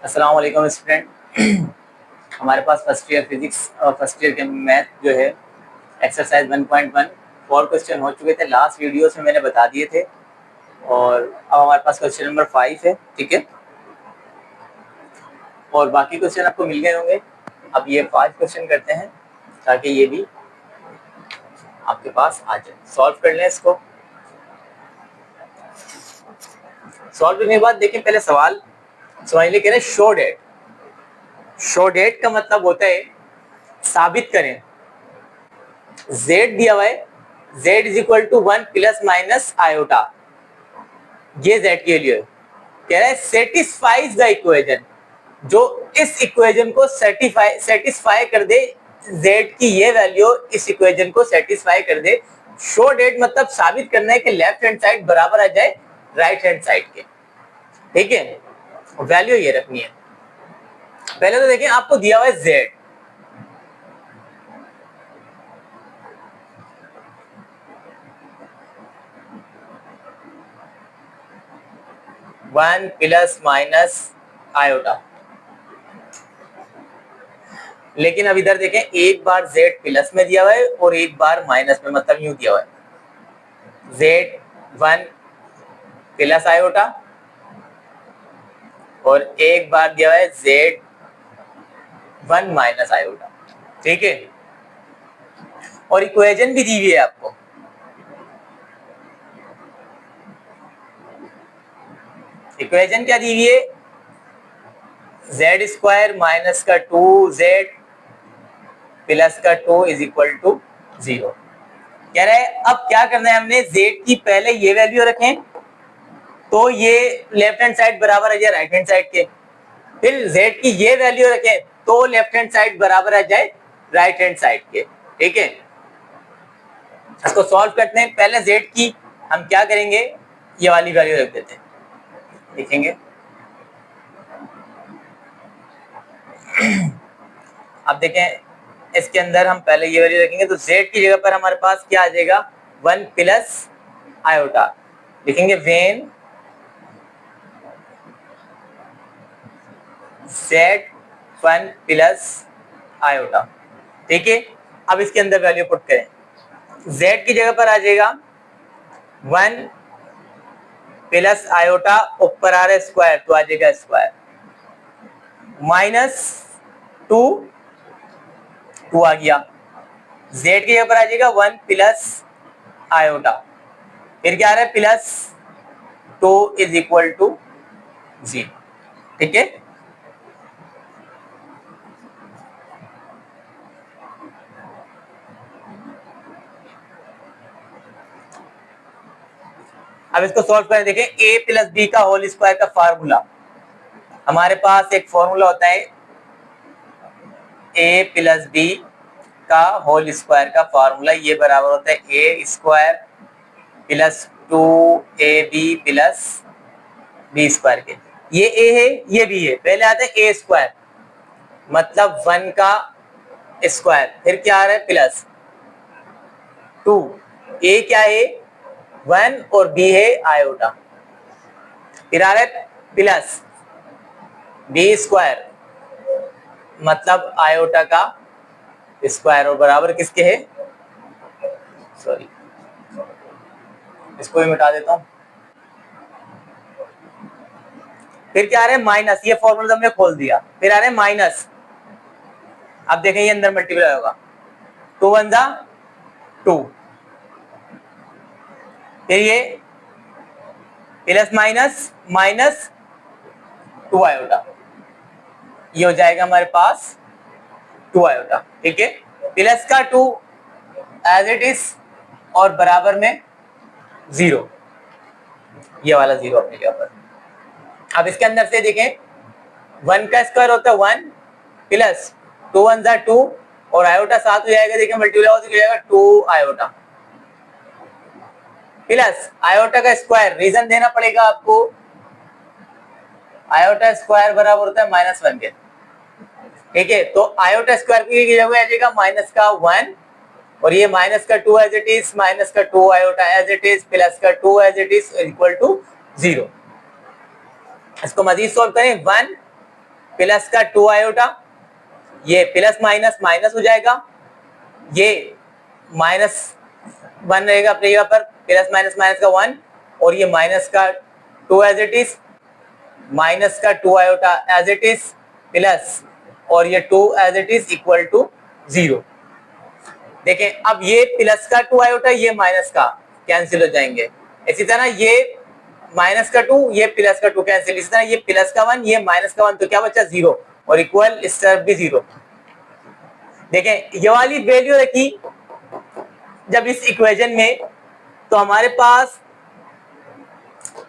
अस्सलाम वालेकुम स्टूडेंट। हमारे पास फर्स्ट ईयर फिजिक्स और फर्स्ट ईयर के मैथ जो है एक्सरसाइज 1.1 4 क्वेश्चन हो चुके थे। लास्ट वीडियो में मैंने बता दिए थे और अब हमारे पास क्वेश्चन नंबर 5 है, ठीक है। और बाकी क्वेश्चन आपको मिल गए होंगे। अब ये 5 क्वेश्चन करते हैं ताकि ये भी आपके पास आ जाए। सॉल्व कर लें इसको। सॉल्व करने के बाद देखिए, पहले सवाल समझ लिए। कह रहे शो डेट। शो डेट का मतलब होता है साबित करें। z दिया हुआ है, z is equal to 1 plus minus iota. ये z के लिए कह रहा है सेटिस्फाइज द इक्वेशन, जो इस इक्वेशन को सेटिस्फाई कर दे। z की ये वैल्यू इस इक्वेशन को सेटिस्फाई कर दे। शो डेट मतलब साबित करना है कि लेफ्ट हैंड साइड बराबर आ जाए राइट हैंड साइड के, ठीक है। वैल्यू ये रखनी है। पहले तो देखिए, आपको दिया हुआ है z, one plus minus iota. लेकिन अब इधर देखें, एक बार z प्लस में दिया हुआ है और एक बार माइनस में, मतलब यूं दिया हुआ है z 1 प्लस आयोटा और एक बार दिया हुआ है z 1 माइनस आयोटा, ठीक है। और इक्वेशन भी दी हुई है आपको। इक्वेशन क्या दी हुई है? z स्क्वायर माइनस का 2z प्लस का 2 इज इक्वल टू 0। कह रहा है अब क्या करना है, हमने z की पहले ये वैल्यू रखें तो ये लेफ्ट हैंड साइड बराबर आ जाए राइट हैंड साइड के। फिर z की ये वैल्यू रखें तो लेफ्ट हैंड साइड बराबर आ जाए राइट हैंड साइड के, ठीक है। इसको सॉल्व करते हैं। पहले z की हम क्या करेंगे, ये वाली वैल्यू रख देते हैं, लिखेंगे। अब देखें, इसके अंदर हम पहले ये वैल्यू रखेंगे तो z की जगह पर हमारे पास क्या आ जाएगा, 1 प्लस आयोटा। लिखेंगे वेन z 1 प्लस आयोटा, ठीक है। अब इसके अंदर वैल्यू पुट करें, z की जगह पर आ जाएगा 1 प्लस आयोटा, ऊपर आ रहा है स्क्वायर तो आ जाएगा स्क्वायर, माइनस 2 आ गया। z की जगह पर आ जाएगा 1 प्लस आयोटा, फिर क्या आ रहा है प्लस 2 इज इक्वल टू 0, ठीक है। अब इसको सॉल्व करें। देखें, a प्लस बी का होल स्क्वायर का फार्मूला, हमारे पास एक फॉर्मूला होता है a प्लस बी का होल स्क्वायर का फार्मूला, ये बराबर होता है a square plus 2ab plus B square के। ये a है, ये b है। पहले आता है a स्क्वायर मतलब 1 का स्क्वायर, फिर क्या आ रहा है प्लस 2। a क्या है 1 और b है आयोटा, फिर आ रहा है प्लस बी स्क्वायर मतलब आयोटा का स्क्वायर और बराबर किसके है, सॉरी इसको भी मिटा देता हूं। फिर क्या आ रहा है माइनस, ये फॉर्मूला हमने खोल दिया, फिर आ रहा है माइनस। अब देखें ये अंदर मल्टीप्लाई होगा, 2 1 जा 2, फिर ये प्लस माइनस माइनस 2 आयोटा, ये हो जाएगा हमारे पास 2 आयोटा, ठीक है। प्लस का 2 एज इट इज और बराबर में 0, ये वाला 0 अपने यहाँ पर। अब इसके अंदर से देखें, 1 का स्क्वायर होता है 1 प्लस 2 1 जा 2 और आयोटा साथ हो जाएगा। देखिए मल्टीप्लाई हो जाएगा 2 आयोटा प्लस आयोटा का स्क्वायर, रीजन देना पड़ेगा आपको। आयोटा स्क्वायर बराबर होता है -1 के, ठीक है। तो आयोटा स्क्वायर की जगह आ जाएगा माइनस का 1 और ये माइनस का 2 एज इट इज, माइनस का 2 iota as it is, plus का 2 as it is equal to 0। इसको मजीद सोल्व करें, 1 प्लस का 2 आयोटा, ये प्लस माइनस माइनस हो जाएगा, ये माइनस 1 रहेगा अपनी जगह पर, प्लस माइनस माइनस का 1, और ये माइनस का 2 एज इट इज, माइनस का 2 iota as it is, plus और ये 2 as it is equal to 0। देखें अब ये प्लस का 2 आयोटा, ये माइनस का कैंसिल हो जाएंगे, इसी तरह ये माइनस का 2, ये प्लस का 2 कैंसिल, इसी तरह ये प्लस का 1, ये माइनस का 1, तो क्या बचा 0, और इक्वल इस तरफ भी 0। देखें ये वाली वैल्यू रखी जब इस इक्वेशन में, तो हमारे पास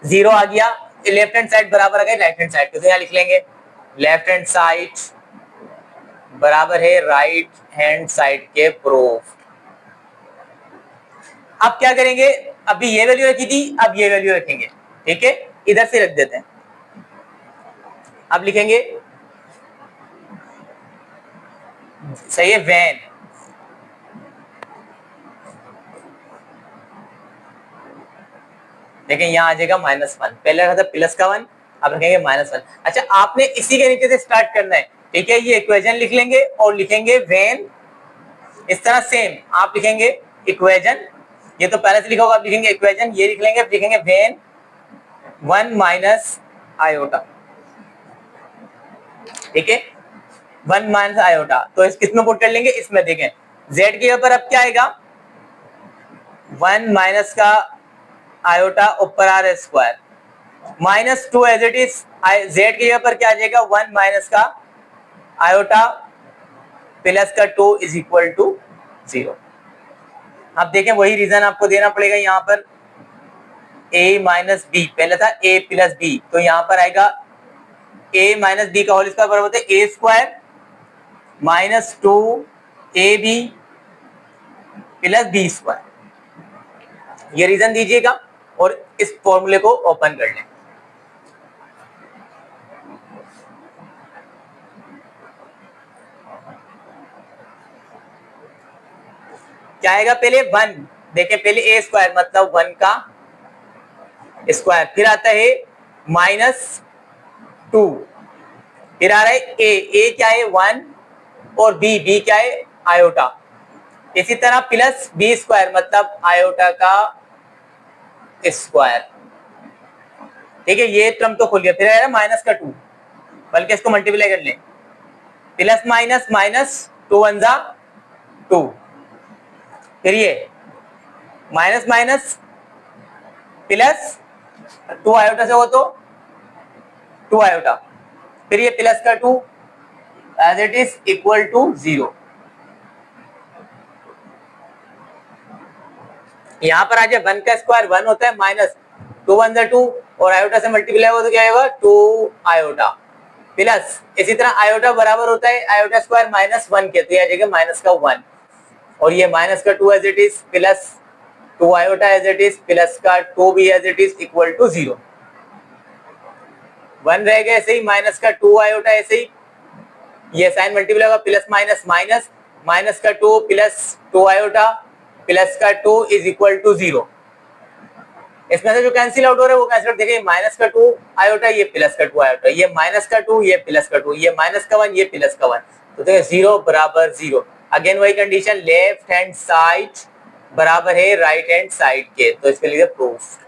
0 आ गया, लेफ्ट हैंड साइड बराबर आ गया राइट हैंड साइड के, तो यहाँ लिख लेंगे लेफ्ट हैंड साइड बराबर है राइट हैंड साइड के प्रूफ। अब क्या करेंगे, अभी ये वैल्यू रखी थी, अब ये वैल्यू रखेंगे, ठीक है, इधर से रख देते हैं। अब लिखेंगे सही है वैन, देखें यहाँ आ जाएगा -1, पहले रखा था प्लस का 1, अब रखेंगे -1। अच्छा आपने इसी के नीचे से स्टार्ट करना है, ठीक है, ये इक्वेशन लिख लेंगे और लिखेंगे वेन, इस तरह सेम आप लिखेंगे इक्वेशन, ये तो पहले से लिखा होगा, आप लिखेंगे इक्वेशन, ये लिख लेंगे, लिखेंगे वेन 1 माइनस आयोटा, ठीक है, 1 माइनस आयोटा, तो इस किसमें पुट कर लेंगे, इसमें। देखें z के ऊपर अब क्या आएगा, 1 माइनस का आयोटा ऊपर R square, -2 as it is, z के ऊपर क्या आ जाएगा, 1 माइनस का आयोटा प्लस का 2 इज इक्वल टू 0। अब देखें वही रीजन आपको देना पड़ेगा यहाँ पर, a माइनस बी, पहले था a प्लस बी, तो यहाँ पर आएगा a माइनस बी का होल स्क्वायर बराबर होता है a square minus 2ab plus B square. ये रीजन दीजिएगा और इस फॉर्मूले को ओपन कर लें। क्या आएगा, पहले 1, देखें पहले a स्क्वायर मतलब 1 का स्क्वायर, फिर आता है -2, फिर आ रहा है a क्या है 1 और b क्या है आयोटा, इसी तरह प्लस b स्क्वायर मतलब आयोटा का स्क्वायर, ठीक है, ये टर्म तो खुल गया, फिर आएगा माइनस का 2, बल्कि इसको मल्टीप्लाई कर लें, प्लस माइनस माइनस 2 1 जा 2, फिर ये माइनस माइनस प्लस 2 आयोटा से हो तो 2 आयोटा, फिर ये प्लस का 2 as it is equal to 0। यहां पर आ जाए 1 का स्क्वायर 1 होता है, माइनस 2 1 जा 2, और आयोटा से मल्टीप्लाई हो तो क्या आएगा 2 आयोटा, प्लस इसी तरह आयोटा बराबर होता है आयोटा स्क्वायर -1 के, तो ये आ जाएगा माइनस का 1, और ये माइनस का 2 as it is plus 2 iota as it is plus का 2 भी as it is equal to 0। 1 रहेगा ऐसे ही, माइनस का 2 आयोटा ऐसे ही, ये साइन मल्टीप्लाई होगा, प्लस माइनस माइनस, माइनस का 2 प्लस 2 आयोटा प्लस का 2 इज इक्वल टू 0। इसमें से जो कैंसिल आउट हो रहा है वो कैंसिल आउट, देखिए माइनस का 2 आयोटा, ये प्लस का 2 आयोटा, ये माइनस का 2, ये प्लस का 2, ये माइनस का 1, ये प्लस का 1, तो देखिए 0 बराबर 0। अगेन वही कंडीशन, लेफ्ट हैंड साइड बराबर है राइट हैंड साइड के, तो इसके लिए प्रूफ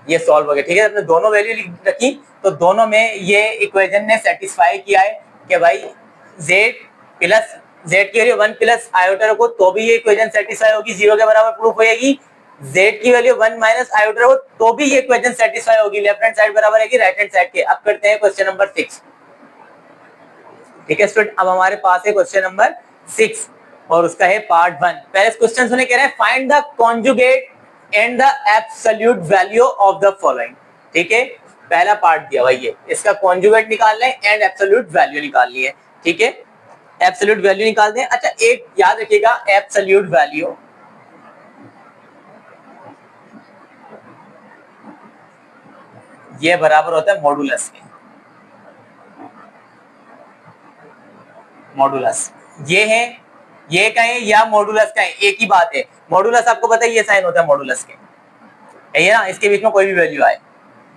ये सॉल्व हो गया, ठीक है। आपने दोनों वैल्यू रखी तो दोनों में ये इक्वेशन ने सेटिस्फाई किया है कि भाई z प्लस z की वैल्यू 1 प्लस आयोटा रखो तो भी ये इक्वेशन सेटिस्फाई होगी, 0 के बराबर प्रूफ होगी, z की वैल्यू 1 माइनस आयोटा रखो तो भी ये इक्वेशन सेटिस्फाई होगी, लेफ्ट हैंड साइड बराबर है राइट हैंड साइड के। अब करते हैं क्वेश्चन नंबर 6, ठीक है स्टूडेंट। अब हमारे पास है क्वेश्चन नंबर 6 और उसका है पार्ट 1। पहले क्वेश्चन सुने, कह रहे हैं find the conjugate and the absolute value of the following, ठीक है। पहला पार्ट दिया भाई, ये इसका कॉन्जुगेट निकालना है एंड एब्सोल्यूट वैल्यू निकालनी है, ठीक है, एब्सोल्यूट वैल्यू निकाल दें। अच्छा एक याद रखिएगा, एब्सोल्यूट वैल्यू ये बराबर होता है मॉडुलस के, मॉडुलस ये है, ये कहें या मॉडुलस कहें एक ही बात है। मॉडुलस आपको पता है ये साइन होता है मॉडुलस के, है ना, इसके बीच में कोई भी वैल्यू आए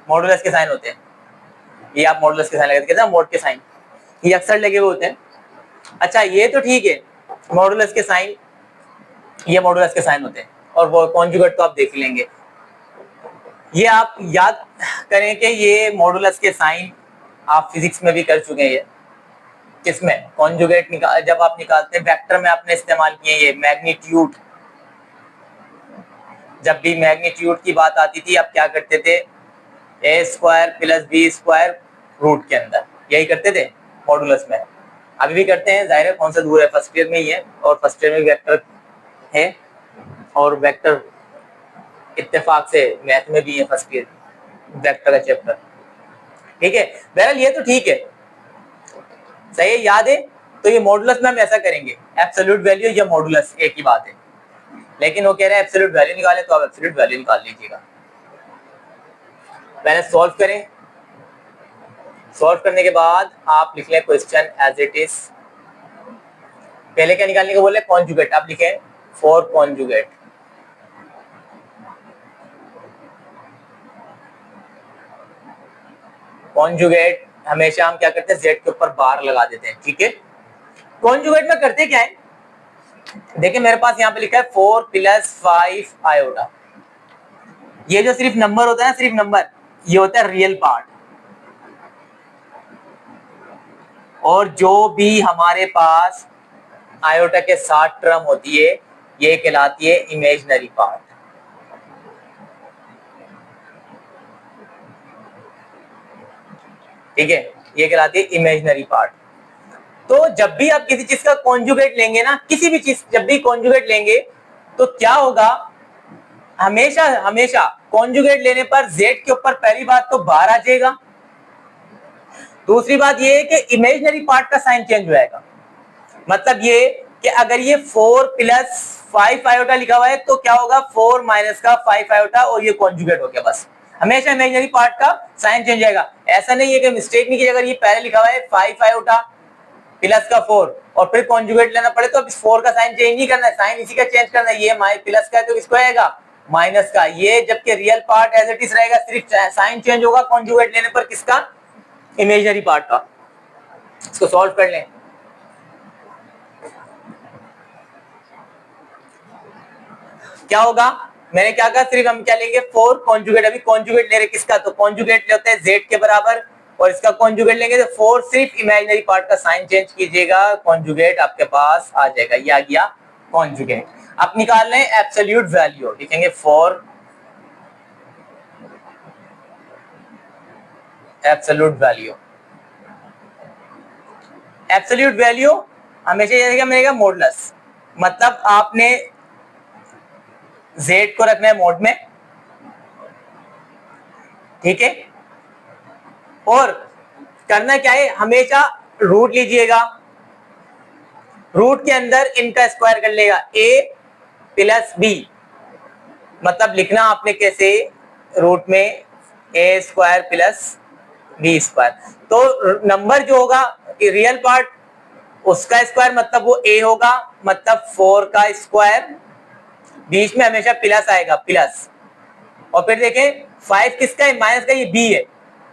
मॉडुलस के साइन होते हैं। ये आप मॉडुलस के साइन लगा देते हैं, मोड के साइन ये अक्सर लगे हुए होते हैं। अच्छा ये तो ठीक है, मॉडुलस के साइन, ये मॉडुलस के साइन होते हैं, और वो कॉन्जुगेट तो आप देख लेंगे। ये आप याद करें कि ये मॉडुलस के साइन आप फिजिक्स में भी कर चुके हैं। ये किसमें, कॉन्जुगेट जब आप निकालते हैं वेक्टर में आपने इस्तेमाल किए ये मैग्नीट्यूड। जब भी मैग्नीट्यूड की बात आती थी आप क्या करते थे, A square plus B square root के अंदर, यही करते थे मॉडुलस में। अभी भी करते हैं, जाहिर है, कौन सा दूर है, फर्स्ट ईयर में ही है, और फर्स्ट ईयर में वेक्टर है, और वेक्टर इत्तेफाक से मैथ में भी है फर्स्ट ईयर वेक्टर का चैप्टर। ठीक है, बहरहाल ये तो ठीक है, सही है, याद है। तो ये मॉडुलस में हम ऐसा करेंगे, एब्सोल्यूट वैल्यू या मॉडुलस एक ही बात है, लेकिन वो कह रहे हैं एब्सोल्यूट वैल्यू निकाले, तो आप एब्सोल्यूट वैल्यू निकाल लीजिएगा। पहले सॉल्व करें, सॉल्व करने के बाद आप लिख लें क्वेश्चन एज इट इज। पहले क्या निकालने को बोले, कॉन्जुगेट, आप लिखें फॉर कॉन्जुगेट। कॉन्जुगेट हमेशा हम क्या करते हैं, जेड के ऊपर बार लगा देते हैं। ठीक है, कॉन्जुगेट में करते क्या है, देखिए मेरे पास यहाँ पे लिखा है 4 + 5 आयोटा। ये जो सिर्फ नंबर होता है ना, सिर्फ नंबर, ये होता है रियल पार्ट, और जो भी हमारे पास आयोटा के साथ टर्म होती है ये कहलाती है इमेजिनरी पार्ट। ठीक है, ये कहलाती है इमेजिनरी पार्ट। तो जब भी आप किसी चीज का कॉन्जुगेट लेंगे ना, किसी भी चीज जब भी कॉन्जुगेट लेंगे तो क्या होगा, हमेशा हमेशा कॉन्जुगेट लेने पर जेड के ऊपर पहली बात तो बार आ जाएगा, दूसरी बात ये है कि इमेजिनरी पार्ट का साइन चेंज हो जाएगा। मतलब ये कि अगर ये 4 + 5 आयोटा लिखा हुआ है तो क्या होगा, 4 - का 5 आयोटा, और ये कॉन्जुगेट हो गया। बस हमेशा इमेजिनरी पार्ट का साइन चेंज जाएगा। ऐसा नहीं है कि मिस्टेक नहीं की, अगर ये पहले लिखा हुआ है 5 आयोटा प्लस का 4 और फिर कॉन्जुगेट लेना पड़े तो अब इस 4 का साइन चेंज नहीं करना है, साइन इसी का चेंज करना है। ये प्लस का है तो किसको आएगा, माइनस का। ये जबकि real part as it is रहेगा, सिर्फ साइन चेंज होगा कॉन्जुगेट लेने पर, किसका, इमेजिनरी पार्ट का। इसको सॉल्व कर लें। क्या होगा, मैंने क्या कहा, सिर्फ हम क्या लेंगे 4 कॉन्जुगेट, अभी कॉन्जुगेट ले रहे किसका, तो कॉन्जुगेट लेते हैं जेड के बराबर, और इसका कॉन्जुगेट लेंगे तो 4, सिर्फ इमेजिनरी पार्ट का साइन चेंज कीजिएगा, कॉन्जुगेट आपके पास आ जाएगा। ये आ गया कॉन्जुगेट। अब निकाल लें एब्सोल्यूट वैल्यू, लिखेंगे for absolute value. Absolute value हमेशा ये मिलेगा मॉडुलस, मतलब आपने जेड को रखना है मोड में। ठीक है, और करना क्या है, हमेशा रूट लीजिएगा, रूट के अंदर इनका स्क्वायर कर लेगा, a + b, मतलब लिखना आपने कैसे, रूट में a² + b²। तो नंबर जो होगा रियल पार्ट, उसका स्क्वायर मतलब वो a होगा, मतलब 4 का स्क्वायर, बीच में हमेशा प्लस आएगा, प्लस, और फिर देखें 5 किसका है, माइनस का, ये b है,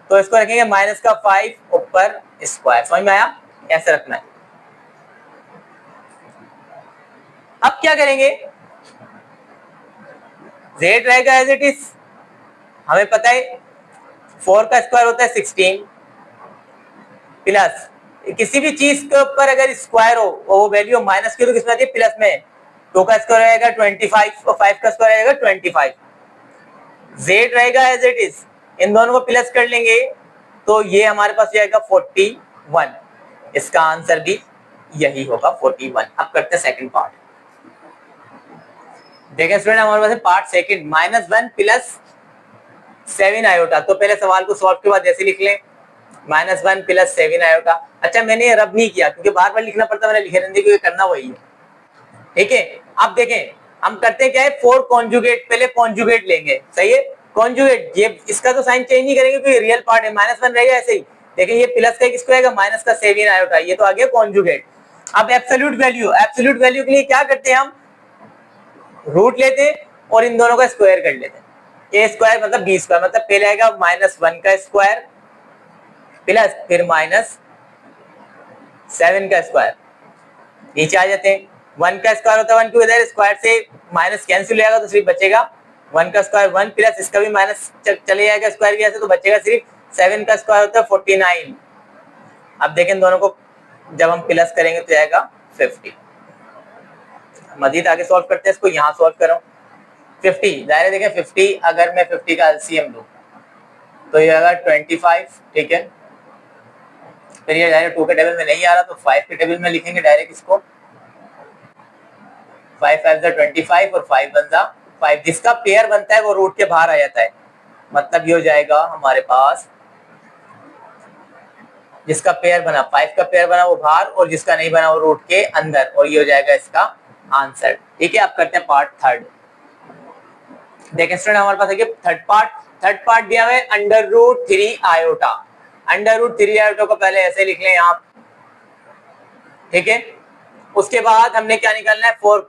तो इसको रखेंगे -5 ऊपर स्क्वायर। समझ में आया, ऐसे रखना है। अब क्या करेंगे, z रहेगा एज इट इज, हमें पता है 4 का स्क्वायर होता है 16, प्लस किसी भी चीज के ऊपर अगर स्क्वायर हो वो वैल्यू माइनस की तो किसमें आती है, प्लस में। 2 का स्क्वायर रहेगा 25 और 5 का स्क्वायर रहेगा 25। z रहेगा एज इट इज, इन दोनों को प्लस कर लेंगे तो ये हमारे पास जाएगा 41। इसका आंसर भी यही होगा 41। अब करते हैं सेकंड पार्ट। देखें स्टूडेंट, हमारे पास है पार्ट सेकंड, -1 + 7 आयोटा। तो पहले सवाल को सॉल्व के बाद ऐसे लिख लें, -1 + 7 आयोटा। अच्छा मैंने ये रब नहीं किया क्योंकि बार बार लिखना पड़ता, मैंने लिखे रहने क्योंकि करना वही है। ठीक है, अब देखें हम करते हैं क्या है, 4 कॉन्जुगेट, पहले कॉन्जुगेट लेंगे, सही है, कॉन्जुगेट, ये इसका तो साइन चेंज नहीं करेंगे क्योंकि रियल पार्ट है, -1 रहेगा ऐसे ही। देखें ये प्लस का किसको आएगा, माइनस का 7 आयोटा, ये तो आ गया कॉन्जुगेट। अब एब्सोल्यूट वैल्यू, एब्सोल्यूट वैल्यू के लिए क्या करते हैं, हम रूट लेते हैं और इन दोनों का स्क्वायर कर लेते हैं। a² मतलब b², मतलब पहले आएगा -1 का स्क्वायर प्लस फिर माइनस 7 का स्क्वायर, नीचे आ जाते हैं। 1 का स्क्वायर होता है 1 की इधर, स्क्वायर से माइनस कैंसिल हो जाएगा तो सिर्फ बचेगा 1 का स्क्वायर 1, प्लस इसका भी माइनस चले जाएगा स्क्वायर की वजह से, तो बचेगा सिर्फ 7 का स्क्वायर होता है 49। अब देखें दोनों को जब हम प्लस करेंगे तो जाएगा 50। मजीद आगे सॉल्व करते हैं इसको, यहाँ सॉल्व कर रहा हूँ 50, जाहिर है देखें 50 अगर मैं 50 का एलसीएम लूं तो ये आएगा 25, ठीक है। फिर ये जाहिर 2 के टेबल में नहीं आ रहा तो 5 के टेबल में लिखेंगे डायरेक्ट इसको, 5 5 25 और 5 1 5, जिसका पेयर बनता है वो रूट के बाहर आ जाता है, मतलब ये हो जाएगा हमारे पास जिसका पेयर बना 5 का पेयर बना वो बाहर और जिसका नहीं बना वो रूट के अंदर, और ये हो जाएगा इसका आंसर, ठीक है। अब करते हैं पार्ट थर्ड। देखें स्टूडेंट हमारे पास है थर्ड पार्ट दिया हुआ है √3 आयोटा। √3 आयोटा को पहले ऐसे लिख लें आप, ठीक है। उसके बाद हमने क्या निकालना है, 4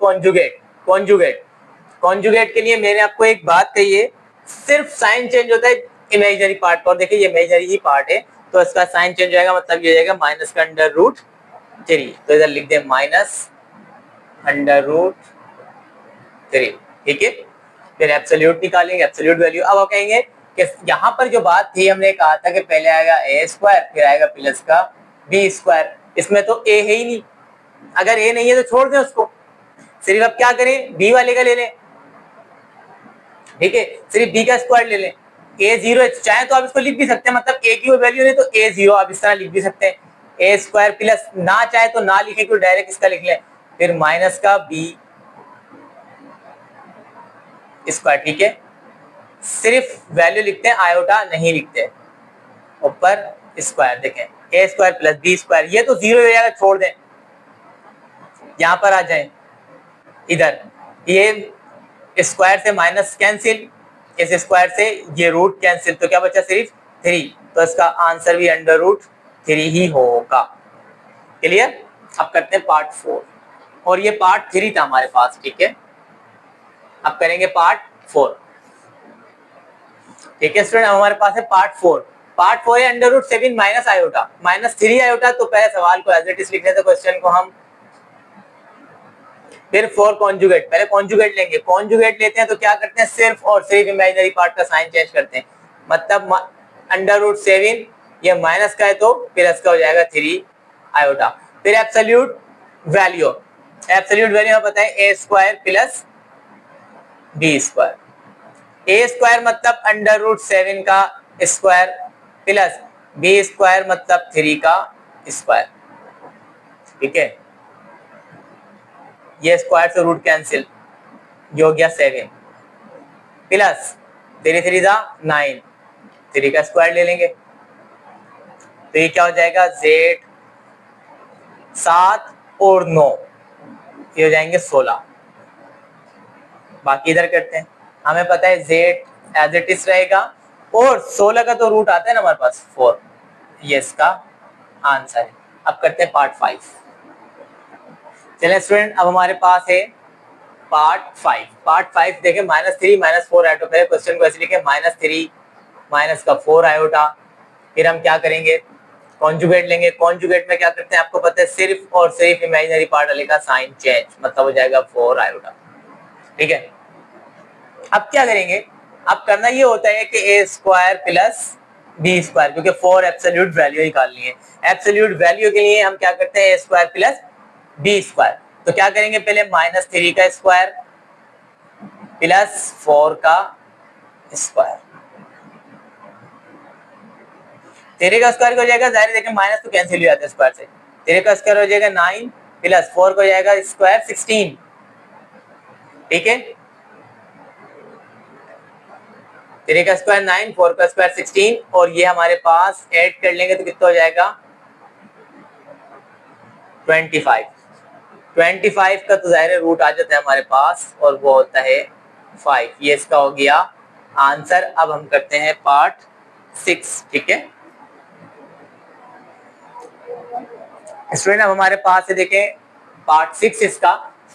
कॉन्जुगेट के लिए मैंने आपको एक बात कही है, सिर्फ साइन चेंज होता है इमेजिनरी पार्ट पर। देखिए ये इमेजिनरी ही पार्ट है तो इसका साइन चेंज हो जाएगा, मतलब ये हो जाएगा माइनस का √3, तो इधर लिख दें माइनस √3, ठीक है। फिर एब्सोल्यूट निकालेंगे, एब्सोल्यूट वैल्यू। अब आप कहेंगे कि यहाँ पर जो बात थी हमने कहा था कि पहले आएगा a स्क्वायर फिर आएगा प्लस का b स्क्वायर, इसमें तो a है ही नहीं, अगर a नहीं है तो छोड़ दें उसको, सिर्फ अब क्या करें b वाले का ले लें, ठीक है, सिर्फ b का स्क्वायर ले लें। a 0 चाहे तो आप इसको लिख भी सकते हैं, मतलब a की वो वैल्यू नहीं तो a 0 आप इस तरह लिख भी सकते हैं, a स्क्वायर प्लस, ना चाहे तो ना लिखे तो डायरेक्ट इसका लिख लें, फिर माइनस का b स्क्वायर, ठीक है। सिर्फ वैल्यू लिखते हैं, आयोटा नहीं लिखते, ऊपर स्क्वायर। देखें a square plus b square, ये तो 0 हो जाएगा, छोड़ दें। यहां पर आ जाएं, इधर ये स्क्वायर से माइनस कैंसिल, इस स्क्वायर से ये रूट कैंसिल, तो क्या बचा सिर्फ 3, तो इसका आंसर भी √3 ही होगा। क्लियर। अब करते हैं पार्ट 4, और ये पार्ट 3 था हमारे पास, ठीक है। अब करेंगे पार्ट 4, ठीक है स्टूडेंट। हमारे पास है पार्ट 4 है √7 माइनस आयोटा, -3 आयोटा। तो पहले सवाल को एज इट इज लिखने थे क्वेश्चन को हम, फिर 4 कॉन्जुगेट, पहले कॉन्जुगेट लेंगे, कॉन्जुगेट लेते हैं तो क्या करते हैं, सिर्फ और सिर्फ इमेजिनरी पार्ट का साइन चेंज करते हैं, मतलब √7 ये माइनस का है तो प्लस का हो जाएगा 3 आयोटा। फिर एब्सोल्यूट वैल्यू हमें पता है a square plus b square, a square मतलब √7 का स्क्वायर प्लस b स्क्वायर मतलब 3 का स्क्वायर, ठीक है। ये स्क्वायर से रूट कैंसिल, ये हो गया 7 प्लस 3 3 9, 3 का स्क्वायर ले लेंगे तो ये क्या हो जाएगा, z 7 और 9 ये हो जाएंगे 16। बाकी इधर करते हैं, हमें पता है z एज इट इज रहेगा, और 16 का तो रूट आता है ना हमारे पास 4, ये इसका आंसर है। अब करते हैं पार्ट 5। चलिए स्टूडेंट अब हमारे पास है पार्ट 5 देखें, -3 -4 आयोटा, पहले क्वेश्चन को ऐसे लिखे -3 माइनस का 4 आयोटा। फिर हम क्या करेंगे, कॉन्जुगेट लेंगे, कॉन्जुगेट में क्या करते हैं आपको पता है, सिर्फ और सिर्फ इमेजिनरी पार्ट वाले का साइन चेंज, मतलब हो जाएगा 4 आयोटा, ठीक है। अब क्या करेंगे, अब करना ये होता है कि a square plus b square, क्योंकि 4 एब्सोल्यूट वैल्यू निकालनी है, एब्सोल्यूट वैल्यू के लिए हम क्या करते हैं, a square plus b square. तो क्या करेंगे, पहले -3 का स्क्वायर प्लस 4 का स्क्वायर, 3 का स्क्वायर हो जाएगा, जाहिर देखें माइनस तो कैंसिल हो जाता है स्क्वायर से, 3 का स्क्वायर हो जाएगा 9 प्लस 4 को जाएगा स्क्वायर 16, ठीक है। 3 का स्क्वायर 9, 4 का स्क्वायर 16, और ये हमारे पास ऐड कर लेंगे तो कितना हो जाएगा 25 का तो जाहिर रूट आ जाता है हमारे पास, और वो होता है 5, ये इसका हो गया आंसर। अब हम करते हैं पार्ट 6, ठीक है स्टूडेंट। अब हमारे पास है देखें पार्ट 6 इसका,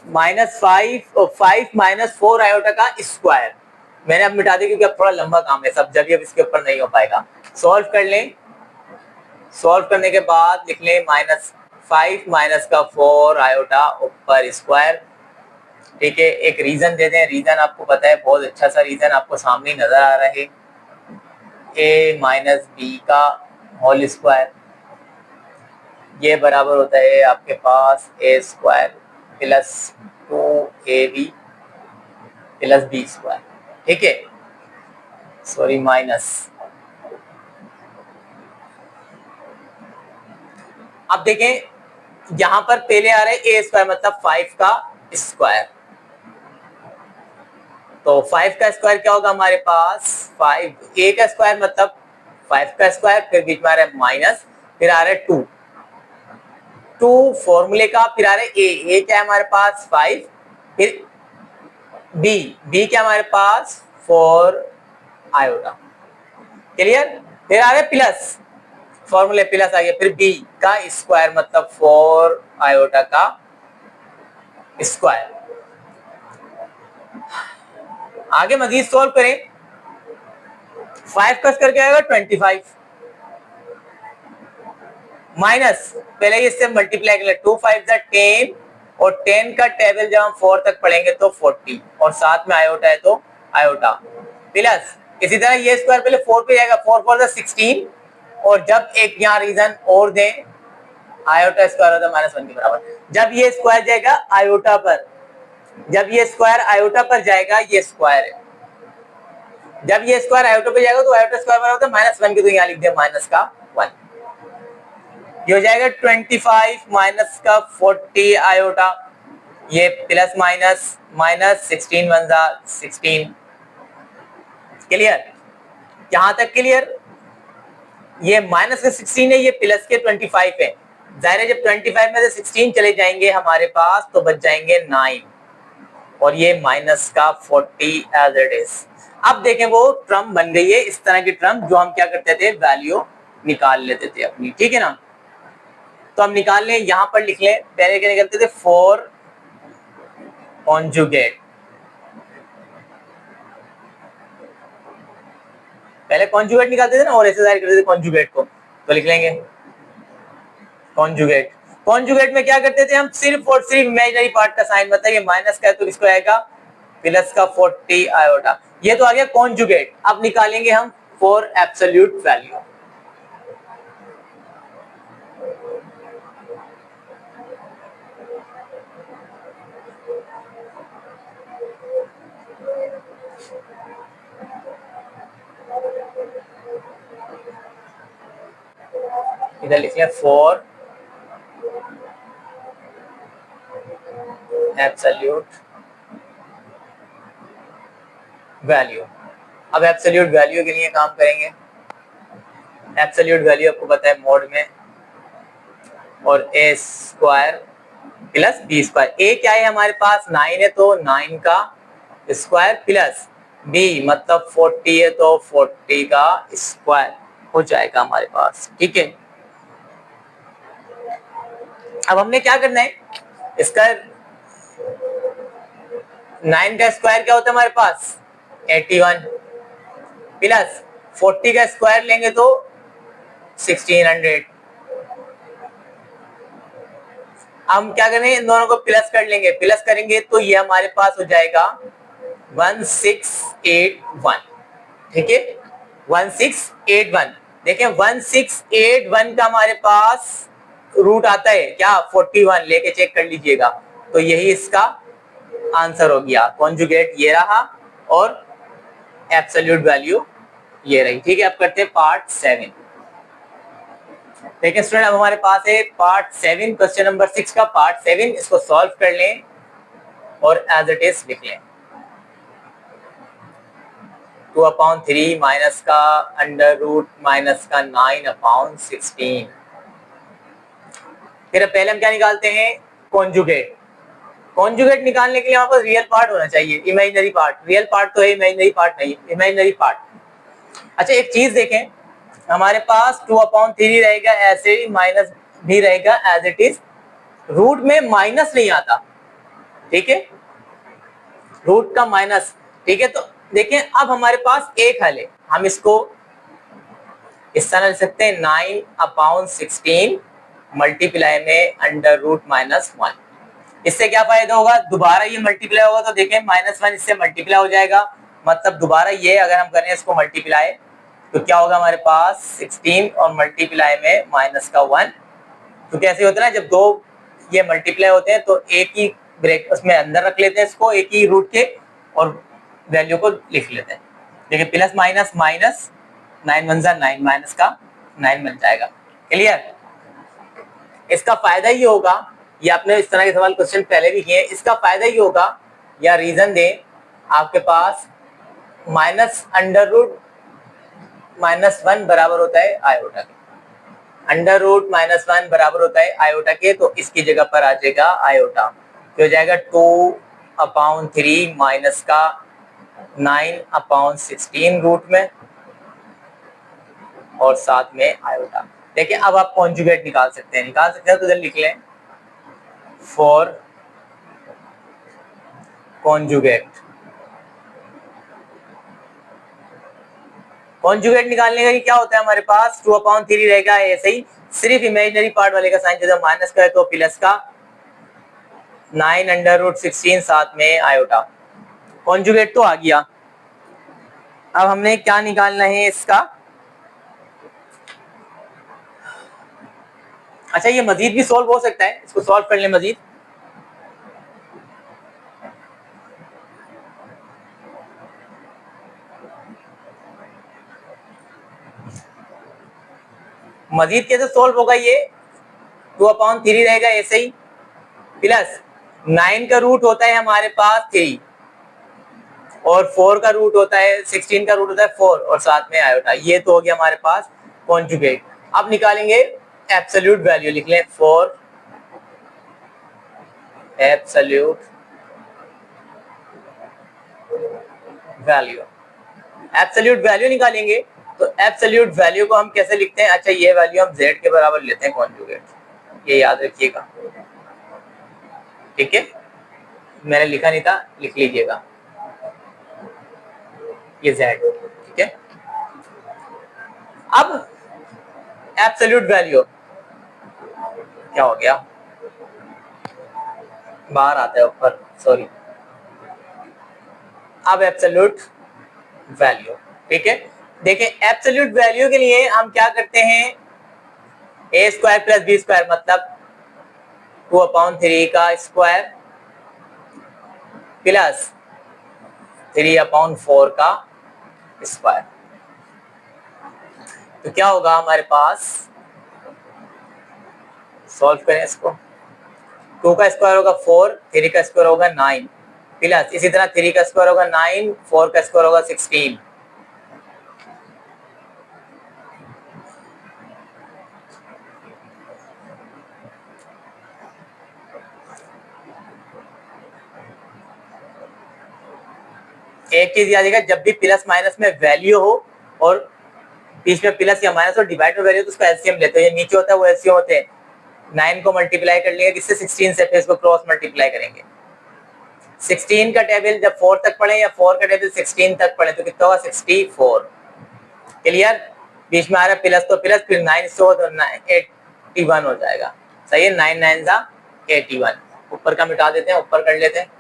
-5 -4 आयोटा का स्क्वायर, मैंने अब मिटा दिया क्योंकि अब थोड़ा लंबा काम है सब, जल्दी अब इसके ऊपर नहीं हो पाएगा। सॉल्व कर लें, सॉल्व करने के बाद लिख लें -5 माइनस का 4 आयोटा ऊपर स्क्वायर। ठीक है, एक रीजन दे दें, रीजन आपको पता है, बहुत अच्छा सा रीजन आपको सामने नजर आ रहा है, a माइनस बी का होल स्क्वायर, ये बराबर होता है आपके पास a square plus 2ab plus B square. ठीक है, सॉरी माइनस। अब देखें यहां पर पहले आ रहा है a स्क्वायर मतलब 5 का स्क्वायर, तो 5 का स्क्वायर क्या होगा हमारे पास, 5 a का स्क्वायर मतलब 5 का स्क्वायर, फिर बीच में आ रहा है माइनस, फिर आ रहा है 2 फॉर्मूले का, फिर आ रहा है a क्या है हमारे पास 5, फिर b क्या हमारे पास 4 आयोटा। क्लियर, फिर आ रहा है प्लस, फॉर्मूले प्लस आ गया, फिर b का स्क्वायर मतलब 4 आयोटा का स्क्वायर। आगे मजीद सोल्व करें, 5 का स्क्वायर क्या आएगा 25 माइनस, पहले इससे मल्टीप्लाई कर ले, 2 5 10 और 10 का टेबल जब हम 4 तक पढ़ेंगे तो 40 और साथ में आयोटा है तो आयोटा प्लस, इसी तरह ये स्क्वायर पहले 4 पे जाएगा, 4 4 16 और जब एक यहाँ रीजन और दें, आयोटा स्क्वायर होता है -1 के बराबर। जब ये स्क्वायर जाएगा आयोटा पर, जब ये स्क्वायर आयोटा पर जाएगा, ये स्क्वायर है, जब ये स्क्वायर आयोटा पे जाएगा तो आयोटा स्क्वायर बराबर होता है -1 के, तो यहाँ लिख दिया माइनस का 1, ये हो जाएगा 25 माइनस का 40 आयोटा, ये प्लस माइनस माइनस 16 1 16। क्लियर, यहां तक क्लियर, ये माइनस के 16 है, ये प्लस के 25 है, जाहिर है जब 25 में से 16 चले जाएंगे हमारे पास तो बच जाएंगे 9 और ये माइनस का 40 एज इट इज। अब देखें वो टर्म बन गई है, इस तरह की टर्म जो हम क्या करते थे, वैल्यू निकाल लेते थे अपनी। ठीक है ना, तो हम निकाल लें, यहां पर लिख लें, पहले क्या निकलते थे 4 कॉन्जुगेट, पहले कॉन्जुगेट निकालते थे ना और ऐसे जाहिर करते थे कॉन्जुगेट को, तो लिख लेंगे कॉन्जुगेट। कॉन्जुगेट में क्या करते थे हम, सिर्फ और सिर्फ इमेजिनरी पार्ट का साइन, मतलब ये माइनस का है तो इसको आएगा प्लस का 40 आयोटा, ये तो आ गया कॉन्जुगेट। अब निकालेंगे हम फॉर एब्सोल्यूट वैल्यू, इधर लिखिए फॉर एब्सोल्यूट वैल्यू। अब एब्सोल्यूट वैल्यू के लिए काम करेंगे, एब्सोल्यूट वैल्यू आपको पता है मोड में, और ए स्क्वायर प्लस बी स्क्वायर, ए क्या है हमारे पास 9 है तो 9 का स्क्वायर प्लस बी मतलब 40 है तो 40 का स्क्वायर हो जाएगा हमारे पास। ठीक है, अब हमने क्या करना है, इसका 9 का स्क्वायर क्या होता है हमारे पास 81 प्लस 40 का स्क्वायर लेंगे तो 1600। हम क्या करेंगे, इन दोनों को प्लस कर लेंगे, प्लस करेंगे तो ये हमारे पास हो जाएगा 1681। ठीक है, 1681। देखें 1681 का हमारे पास रूट आता है क्या 41, लेके चेक कर लीजिएगा, तो यही इसका आंसर हो गया। कॉन्जुगेट ये रहा और एब्सोल्यूट वैल्यू ये रही। ठीक है, अब करते हैं पार्ट 7। देखिए स्टूडेंट, अब हमारे पास है पार्ट 7, क्वेश्चन नंबर 6 का पार्ट 7, इसको सॉल्व कर लें और एज इट इज लिख लें। 2/3 माइनस का अंडर रूट माइनस का 9/16। फिर पहले हम क्या निकालते हैं, कॉन्जुगेट। कॉन्जुगेट निकालने के लिए हमारे पास रियल पार्ट होना चाहिए, इमेजिनरी पार्ट। रियल पार्ट तो है, इमेजिनरी पार्ट नहीं, इमेजिनरी पार्ट। अच्छा एक चीज देखें, हमारे पास 2/3 रहेगा, ऐसे ही माइनस भी रहेगा एज इट इज, रूट में माइनस नहीं आता। ठीक है, रूट का माइनस। ठीक है, तो देखें अब हमारे पास एक हल है, हम इसको इस तरह लिख सकते हैं 9/16 मल्टीप्लाई में अंडर रूट -1। इससे क्या फायदा होगा, दोबारा ये मल्टीप्लाई होगा तो देखें -1 इससे मल्टीप्लाई हो जाएगा, मतलब दोबारा ये अगर हम करें इसको मल्टीप्लाई तो क्या होगा हमारे पास 16 और मल्टीप्लाई में -1। तो कैसे होता है ना, जब दो ये मल्टीप्लाई होते हैं तो एक ही ब्रेक उसमें अंदर रख लेते हैं इसको एक ही रूट के और वैल्यू को लिख लेते हैं। देखिए प्लस माइनस माइनस 9 1 9 माइनस का 9 बन जाएगा। क्लियर। इसका फायदा ये होगा, ये आपने इस तरह के सवाल क्वेश्चन पहले भी किए, इसका फायदा ये होगा या रीजन दें आपके पास माइनस अंडर रूट -1 बराबर होता है आयोटा के, अंडर रूट -1 बराबर होता है आयोटा के, तो इसकी जगह पर आ जाएगा आयोटा, तो हो जाएगा 2/3 माइनस का 9/16 रूट में और साथ में आयोटा। देखिए अब आप कॉन्जुगेट निकाल सकते हैं तो इधर लिख लें फॉर कॉन्जुगेट। कॉन्जुगेट निकालने का क्या होता है हमारे पास 2/3 रहेगा, ऐसे ही सिर्फ इमेजिनरी पार्ट वाले का साइन जब माइनस का है तो प्लस का 9/16 साथ में आयोटा। कॉन्जुगेट तो आ गया। अब हमने क्या निकालना है इसका, अच्छा ये मजीद भी सॉल्व हो सकता है, इसको सॉल्व कर लें मजीद। मजीद कैसे सॉल्व होगा, ये 2/3 रहेगा ऐसे ही, प्लस 9 का रूट होता है हमारे पास 3 और 4 का रूट होता है 16 का रूट होता है 4 और साथ में आयोटा। ये तो हो गया हमारे पास कॉन्जुगेट। अब निकालेंगे एब्सोल्यूट वैल्यू, लिख लें for absolute value. Absolute value निकालेंगे तो एब्सोल्यूट वैल्यू को हम कैसे लिखते हैं, अच्छा ये वैल्यू हम z के बराबर लेते हैं कॉन्जुगेट, ये याद रखिएगा। ठीक है, मैंने लिखा नहीं था, लिख लीजिएगा ये z। ठीक है, अब एब्सोल्यूट वैल्यू क्या हो गया, बाहर आता है ऊपर, सॉरी। अब एब्सोल्यूट वैल्यू, ठीक है, देखिए एब्सोल्यूट वैल्यू के लिए हम क्या करते हैं, a square plus B square मतलब 2/3 का स्क्वायर प्लस 3/4 का स्क्वायर। तो क्या होगा हमारे पास, सॉल्व करें इसको, 2 का स्क्वायर होगा 4, 3 का स्क्वायर होगा 9 प्लस इसी तरह 3 का स्क्वायर होगा 9, 4 का स्क्वायर होगा 16। एक चीज याद रखिएगा, जब भी प्लस माइनस में वैल्यू हो और बीच में प्लस या माइनस और डिवाइड में वैल्यू तो उसका एलसीएम लेते हैं, ये नीचे होता है वो एलसीएम होते हैं। 9 को मल्टीप्लाई कर लेंगे किससे 16 से, फिर इसको क्रॉस मल्टीप्लाई करेंगे। 16 का टेबल जब 4 तक पढ़े या 4 का टेबल 16 तक पढ़े तो कितना होगा 64। क्लियर, बीच में आ रहा है प्लस तो प्लस, फिर 9 से हो तो 81 हो जाएगा। सही है, 9 9 जा 81। ऊपर का मिटा देते हैं, ऊपर कर लेते हैं।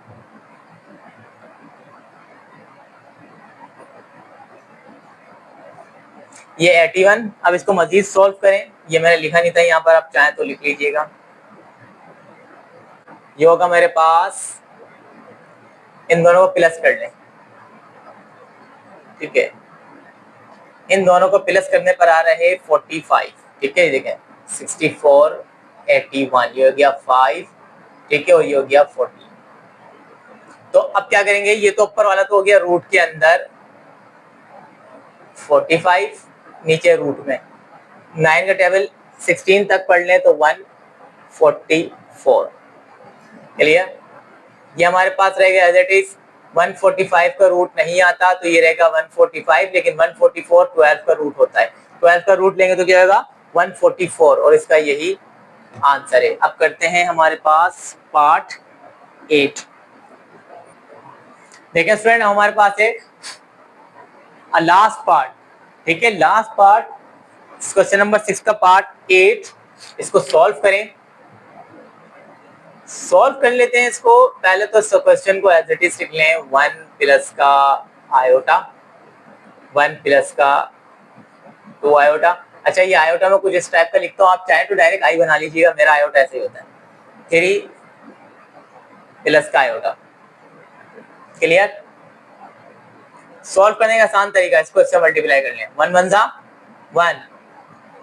ये 81। अब इसको मजीद सॉल्व करें, ये मैंने लिखा नहीं था यहाँ पर, आप चाहें तो लिख लीजिएगा। ये होगा मेरे पास, इन दोनों को प्लस कर लें, ठीक है, इन दोनों को प्लस करने पर आ रहे 45। ठीक है, देखें 64 81, ये हो गया 5, ठीक है, और ये हो गया 40। तो अब क्या करेंगे, ये तो ऊपर वाला तो हो गया रूट के अंदर 45, नीचे रूट में 9 का टेबल 16 तक पढ़ लें तो 144। क्लियर, ये हमारे पास रहेगा एज इट इज। 145 का रूट नहीं आता तो ये रहेगा 145, लेकिन 144 12 का रूट होता है, 12 का रूट लेंगे तो क्या होगा 144, और इसका यही आंसर है। अब करते हैं हमारे पास पार्ट 8। देखें स्टूडेंट, हमारे पास है लास्ट पार्ट, ठीक है, लास्ट पार्ट क्वेश्चन नंबर 6 का पार्ट 8, इसको सॉल्व करें। सॉल्व कर लेते हैं इसको। पहले तो क्वेश्चन को एज इट इज लिख लें, 1 प्लस का आयोटा, 1 प्लस का 2 आयोटा। अच्छा, ये आयोटा में कुछ इस टाइप का लिखता हूँ, आप चाहे तो डायरेक्ट आई बना लीजिएगा, मेरा आयोटा ऐसे ही होता है, 3 प्लस का आयोटा। क्लियर? सॉल्व करने का आसान तरीका, इसको इससे मल्टीप्लाई कर लें, 1 1 जा 1,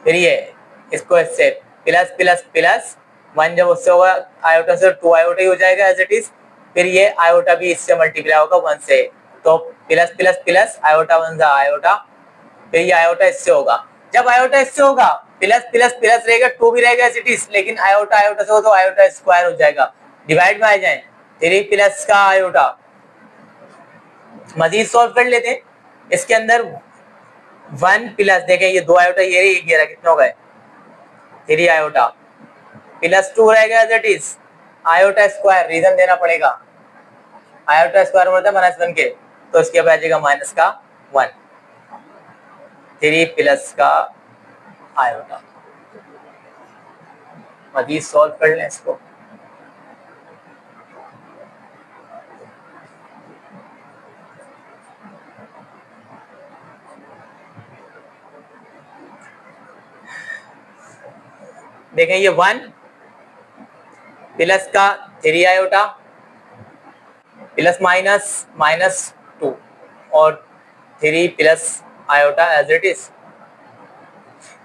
फिर ये इसको इससे प्लस प्लस प्लस 1, जब उससे होगा आयोटा से 2 आयोटा ही हो जाएगा एज इट इज। फिर ये आयोटा भी इससे मल्टीप्लाई होगा 1 से, तो प्लस प्लस प्लस आयोटा 1 जा आयोटा, फिर ये आयोटा इससे होगा। जब आयोटा इससे होगा प्लस प्लस प्लस रहेगा, 2 भी रहेगा एज इट इज, लेकिन आयोटा आयोटा से हो तो आयोटा स्क्वायर हो जाएगा, डिवाइड में आ जाए 3 प्लस का आयोटा। मजीद सॉल्व कर लेते हैं। इसके अंदर 1 प्लस, देखें ये 2 आयोटा ये रहा, कितने हो गए 3 आयोटा, प्लस 2 रहेगा as it is, iota square, reason देना पड़ेगा, आयोटा स्क्वायर होता है -1 के, तो इसके बाद आ जाएगा -1, 3 प्लस का आयोटा। मजीद सॉल्व कर लें इसको। देखें ये 1 प्लस का 3 आयोटा प्लस -2 और 3 plus iota as it is.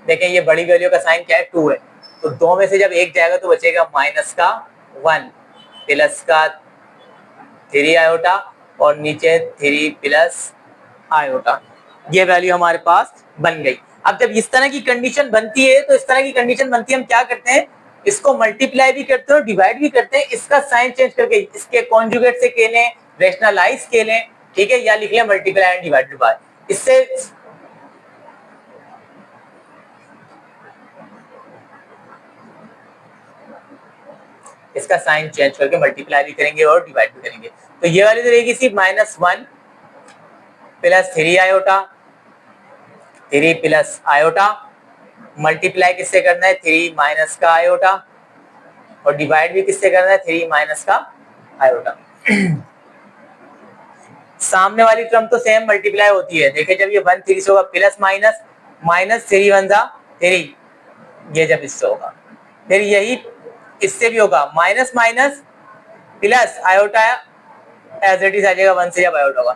देखें ये बड़ी वैल्यू का साइन क्या है, 2 है, तो 2 में से जब एक जाएगा तो बचेगा -1 प्लस का 3 आयोटा और नीचे 3 प्लस आयोटा। ये वैल्यू हमारे पास बन गई। अब जब इस तरह की कंडीशन बनती है, तो इस तरह की कंडीशन बनती है, हम क्या करते हैं, इसको मल्टीप्लाई भी करते हैं और डिवाइड भी करते हैं, इसका साइन चेंज करके इसके कॉन्जुगेट से के लें, रेशनलाइज के लें, ठीक है, या लिख लें मल्टीप्लाई एंड डिवाइडेड बाय। इससे इसका साइन चेंज करके मल्टीप्लाई भी करेंगे और डिवाइड भी करेंगे। तो ये वाली तो रहेगी सिर्फ -1 plus 3 iota, 3 plus iota, multiply किससे करना है, 3 माइनस का आयोटा, और डिवाइड भी किससे करना है, 3 माइनस का आयोटा। सामने वाली टर्म तो सेम मल्टीप्लाई होती है। देखिए जब ये 1 3 से होगा प्लस माइनस, -3 1 जा 3, ये जब इससे होगा, फिर यही इससे भी होगा, minus minus plus iota as it is आ जाएगा, 1 से जब आयोटा होगा,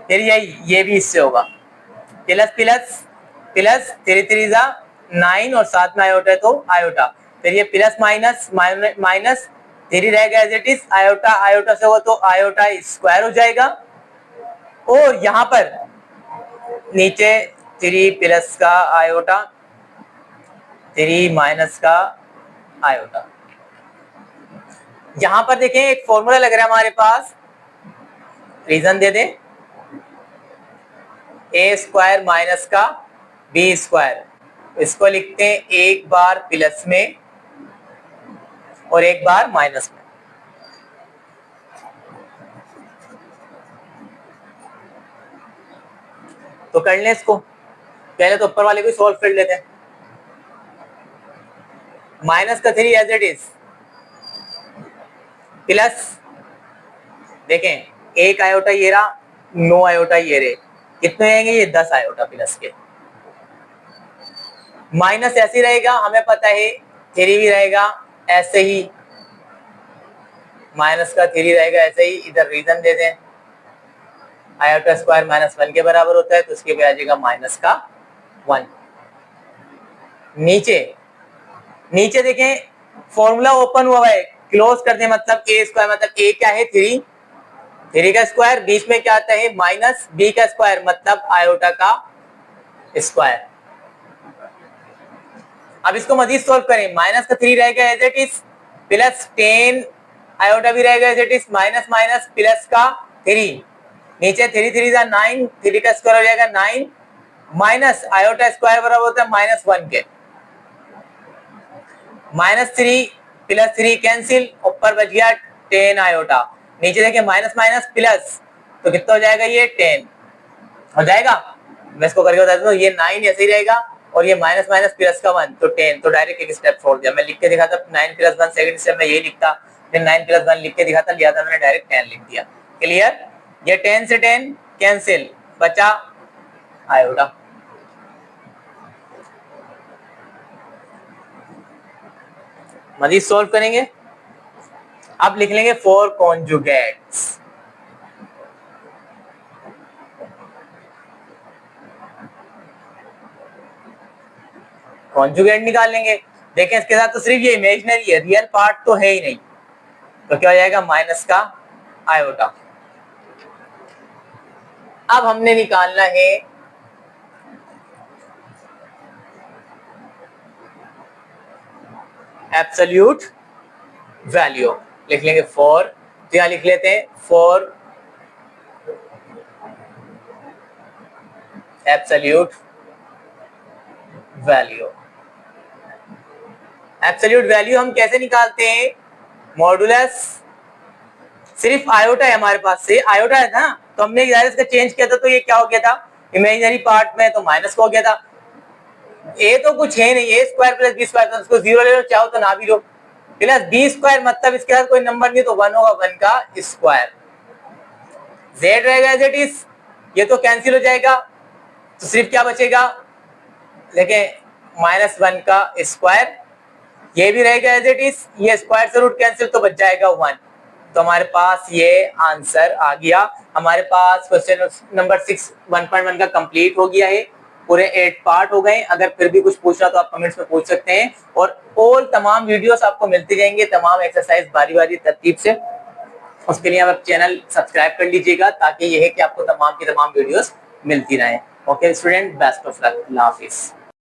फिर यही ये भी इससे होगा, प्लस प्लस प्लस 3 3 जा 9 और साथ में आयोटा है तो आयोटा, फिर ये प्लस माइनस माइनस 3 रहेगा as it is, iota iota से हो तो आयोटा स्क्वायर हो जाएगा, और यहाँ पर नीचे 3 प्लस का आयोटा, 3 माइनस का आयोटा। यहां पर देखें एक फॉर्मूला लग रहा है हमारे पास, रीजन दे दें, ए स्क्वायर माइनस का बी स्क्वायर, इसको लिखते हैं एक बार प्लस में और एक बार माइनस में। तो कर लें इसको, पहले तो ऊपर वाले को सॉल्व कर लेते हैं। माइनस का 3 एज इट इज, प्लस देखें एक आयोटा ये रहा, 9 आयोटा ये रहे, कितने आएंगे ये 10 आयोटा प्लस के, माइनस ऐसे ही रहेगा, हमें पता है 3 भी रहेगा ऐसे ही, माइनस का 3 रहेगा ऐसे ही, इधर रीजन दे दें, आयोटा स्क्वायर -1 के बराबर होता है, तो उसके पे आ जाएगा -1। नीचे नीचे देखें फॉर्मूला ओपन हुआ है, क्लोज कर दे, मतलब ए स्क्वायर, मतलब ए क्या है 3 का स्क्वायर, बीच में क्या आता है माइनस बी का स्क्वायर, मतलब आयोटा का स्क्वायर। अब इसको मजीद सॉल्व करें, माइनस का 3 रहेगा as it is, plus 10 iota भी रहेगा as it is, minus minus plus का 3, नीचे 3 3 जा 9, 3 का स्क्वायर हो जाएगा 9, माइनस आयोटा स्क्वायर बराबर होता है -1 के, -3 प्लस 3 कैंसिल, ऊपर बच गया 10 आयोटा, नीचे देखिए माइनस माइनस प्लस, कितना हो जाएगा ये 10 हो जाएगा। मैं इसको करके बता दूं, ये 9 ऐसे ही रहेगा, और ये माइनस माइनस प्लस का 1 तो 10, तो डायरेक्ट एक स्टेप छोड़ दिया। मैं लिख के दिखाता 9 + 1, सेकंड स्टेप में ये लिखता, फिर 9 + 1 लिख के दिखाता, लिया था मैंने डायरेक्ट 10 लिख दिया। क्लियर? ये 10 से 10 कैंसिल, बचा आयोटा। मजीद सॉल्व करेंगे। अब लिख लेंगे 4 कॉन्जुगेट्स। कॉन्जुगेट निकाल लेंगे। देखें इसके साथ तो सिर्फ ये इमेजिनरी है, रियल पार्ट तो है ही नहीं, तो क्या हो जाएगा माइनस का आयोटा। अब हमने निकालना है एब्सोल्यूट वैल्यू। लिख लेंगे 4, तो यहां लिख लेते हैं 4 एब्सोल्यूट वैल्यू। एब्सोल्यूट वैल्यू हम कैसे निकालते हैं? मॉडुलस, सिर्फ आयोटा है हमारे पास, से आयोटा है ना, तो हमने इसका चेंज किया था, तो ये क्या हो गया था इमेजिनरी पार्ट में, तो माइनस का हो गया था। ए तो कुछ है नहीं, ए स्क्वायर प्लस बी स्क्वायर, तो उसको 0 ले लो, चाहो तो ना भी लो, प्लस बी स्क्वायर मतलब इसके साथ कोई नंबर नहीं तो 1 होगा, 1 का स्क्वायर। जेड रहेगा एज इट इज, ये तो कैंसिल हो जाएगा, तो सिर्फ क्या बचेगा, देखें -1 का स्क्वायर, ये भी रहेगा एज इट इज, ये स्क्वायर से रूट कैंसिल तो बच जाएगा 1। तो हमारे पास ये आंसर आ गया। हमारे पास क्वेश्चन नंबर 6 1.1 का कंप्लीट हो गया है, पूरे 8 पार्ट हो गए। अगर फिर भी कुछ पूछना तो आप कमेंट्स में पूछ सकते हैं, और ऑल तमाम वीडियोस आपको मिलती जाएंगे, तमाम एक्सरसाइज बारी बारी तरतीब से। उसके लिए आप चैनल सब्सक्राइब कर लीजिएगा, ताकि यह है कि आपको तमाम की तमाम वीडियोस मिलती रहे। Okay student, best of luck, Allah Hafiz.